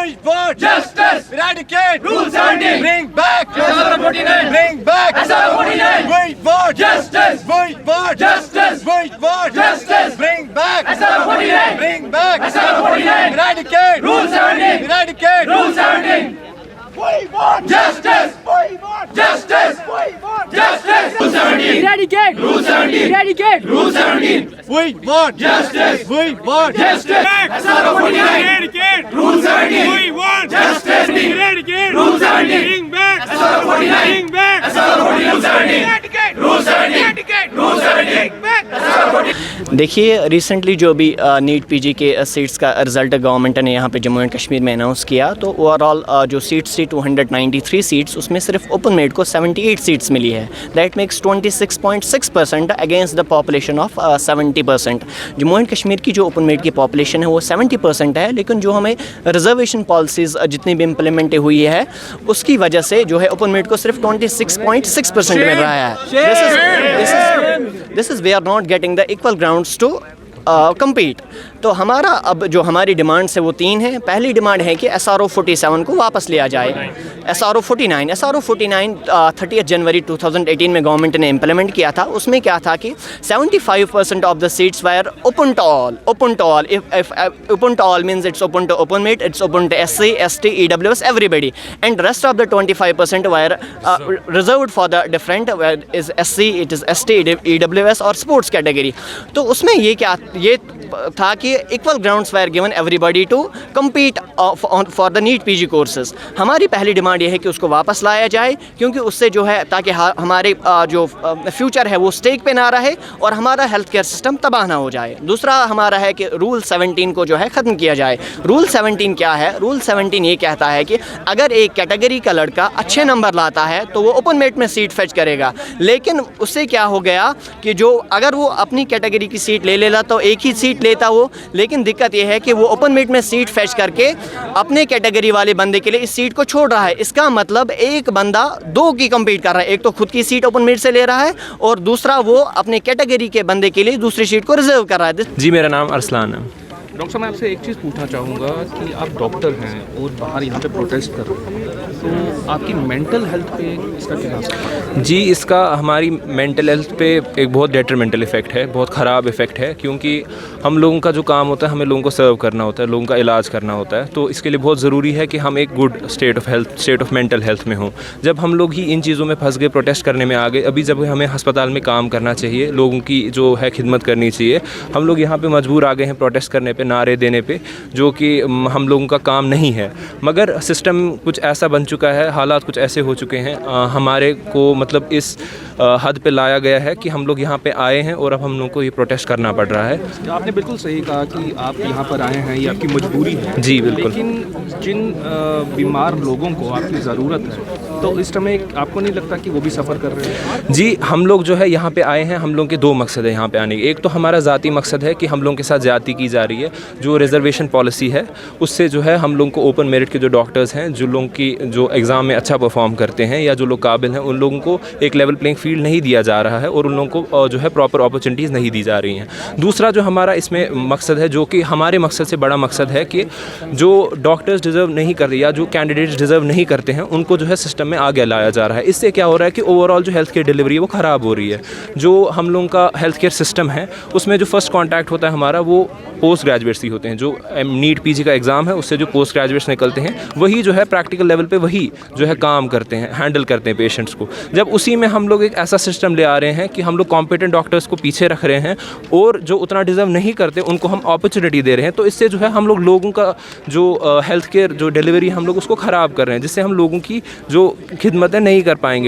We want justice. Eradicate Rule 17. Bring back SRO 49. Bring back SRO 49. We want Justice. We want Justice. We want Justice. Bring back SRO 49. Bring back SRO 49. Eradicate Rule 17. Eradicate Rule 17. We want Justice. We want Justice. We want Justice. Rule 17. Eradicate! Rule 17. Eradicate! Rule 17. We want Justice. We want Justice. SRO 49. Eradicate! Rule 17. We want Justice. Eradicate! Rule 17. Bring back! SRO 49. Bring back! SRO 49. Rule 17. Eradicate! Rule 17. Eradicate! Rule 17. Bring back! SRO 49. देखिए recently जो भी NEET PG के seats का result government ने यहाँ पे Jammu and Kashmir में announce किया, तो ओवरऑल जो सीट्स थी 293 सीट्स, उसमें सिर्फ ओपन मेड को 78 सीट्स मिली है। That makes 26.6% against the population of 70%। Jammu and Kashmir की जो ओपन मेड की पॉपुलेशन है वो 70% है, लेकिन जो हमें रिजर्वेशन पॉलिसीज़ जितनी भी इम्प्लीमेंट हुई है उसकी वजह से जो है ओपन मेड को सिर्फ 26.6% मिल रहा है। This is we are not getting the equal grounds to compete. तो हमारा अब जो हमारी डिमांड्स है वो 3 हैं। पहली डिमांड है कि SRO 47 को वापस लिया जाए। SRO 49 30 जनवरी 2018 में गवर्नमेंट ने इम्प्लीमेंट किया था। उसमें क्या था कि 75% of the seats were open to all. Open to all means it's open to open merit, it's open to SC, ST, EWS, everybody, and rest of the 25% were reserved for the different, where is SC, it is ST, EWS और sports category. तो उसमें ये था कि equal grounds were given everybody to compete for the NEET PG courses. हमारी पहली demand ये है कि उसको वापस लाया जाए, क्योंकि उससे जो है ताकि हमारे जो फ्यूचर है वो स्टेक पे ना रहे और हमारा हेल्थ केयर सिस्टम तबाह ना हो जाए। दूसरा हमारा है कि रूल 17 को जो है ख़त्म किया जाए। रूल 17 क्या है? रूल 17 ये कहता है कि अगर एक कैटेगरी का लड़का अच्छे नंबर लाता है तो वो ओपन मेट में सीट फेच करेगा, लेकिन उससे क्या हो गया कि जो अगर वो अपनी कैटेगरी की सीट ले लेता तो एक ही सीट लेता वो, लेकिन दिक्कत ये है कि वो ओपन मेट में सीट फेच करके अपने कैटेगरी वाले बंदे के लिए इस सीट को छोड़ रहा है। इसका मतलब एक बंदा 2 की कम्पीट कर रहा है, एक तो खुद की सीट ओपन मेट से ले रहा है और दूसरा वो अपने कैटेगरी के बंदे के लिए दूसरी सीट को रिजर्व कर रहा है। जी मेरा नाम अरसलान है। डॉक्टर साहब, मैं आपसे एक चीज़ पूछना चाहूँगा कि आप डॉक्टर हैं और बाहर यहाँ पे प्रोटेस्ट कर रहे हैं, तो आपकी मेंटल हेल्थ पे इसका क्या असर है? जी इसका हमारी मेंटल हेल्थ पे एक बहुत डेट्रीमेंटल इफ़ेक्ट है, बहुत ख़राब इफ़ेक्ट है, क्योंकि हम लोगों का जो काम होता है हमें लोगों को सर्व करना होता है, लोगों का इलाज करना होता है। तो इसके लिए बहुत ज़रूरी है कि हम एक good state of mental health में हों। जब हम लोग ही इन चीज़ों में फंस गए, प्रोटेस्ट करने में आ गए, अभी जब हमें अस्पताल में काम करना चाहिए, लोगों की जो है खिदमत करनी चाहिए, हम लोग यहाँ पर मजबूर आ गए हैं प्रोटेस्ट करने पर, नारे देने पे, जो कि हम लोगों का काम नहीं है। मगर सिस्टम कुछ ऐसा बन चुका है, हालात कुछ ऐसे हो चुके हैं, हमारे को मतलब इस हद पे लाया गया है कि हम लोग यहाँ पे आए हैं और अब हम लोगों को ये प्रोटेस्ट करना पड़ रहा है। आपने बिल्कुल सही कहा कि आप यहाँ पर आए हैं, ये आपकी मजबूरी है। जी बिल्कुल। लेकिन जिन बीमार लोगों को आपकी ज़रूरत है, तो इस समय आपको नहीं लगता कि वो भी सफ़र कर रहे हैं? जी हम लोग जो है यहाँ पे आए हैं, हम लोगों के 2 मकसद है यहाँ पे आने के। एक तो हमारा ज़ाती मकसद है कि हम लोगों के साथ ज़्यादती की जा रही है, जो रिजर्वेशन पॉलिसी है उससे जो है हम लोगों को ओपन मेरिट के जो डॉक्टर्स हैं, जो लोगों की जो एग्ज़ाम में अच्छा परफॉर्म करते हैं या जो लोग काबिल हैं, उन लोगों को एक लेवल प्लेइंग फील्ड नहीं दिया जा रहा है और उन लोगों को जो है प्रॉपर अपॉर्चुनिटीज़ नहीं दी जा रही हैं। दूसरा जो हमारा इसमें मकसद है, जो कि हमारे मकसद से बड़ा मकसद है, कि जो डॉक्टर्स डिज़र्व नहीं कर रहे या जो कैंडिडेट्स डिज़र्व नहीं करते हैं उनको जो है सिस्टम में आगे लाया जा रहा है। इससे क्या हो रहा है कि ओवरऑल जो हेल्थ केयर डिलीवरी है वो ख़राब हो रही है। जो हम लोगों का हेल्थ केयर सिस्टम है उसमें जो फर्स्ट कॉन्टैक्ट होता है हमारा वो पोस्ट ग्रेजुएट्स ही होते हैं। जो नीट पीजी का एग्ज़ाम है उससे जो पोस्ट ग्रेजुएट्स निकलते हैं वही जो है प्रैक्टिकल लेवल पे वही जो है काम करते हैं, हैंडल करते हैं पेशेंट्स को। जब उसी में हम लोग एक ऐसा सिस्टम ले आ रहे हैं कि हम लोग कॉम्पिटेंट डॉक्टर्स को पीछे रख रहे हैं और जो उतना डिज़र्व नहीं करते उनको हम अपॉर्चुनिटी दे रहे हैं, तो इससे जो है हम लोग लोगों का जो हेल्थ केयर जो डिलीवरी हम लोग उसको ख़राब कर रहे हैं, जिससे हम लोगों की जो खिदमतें नहीं कर पाएंगे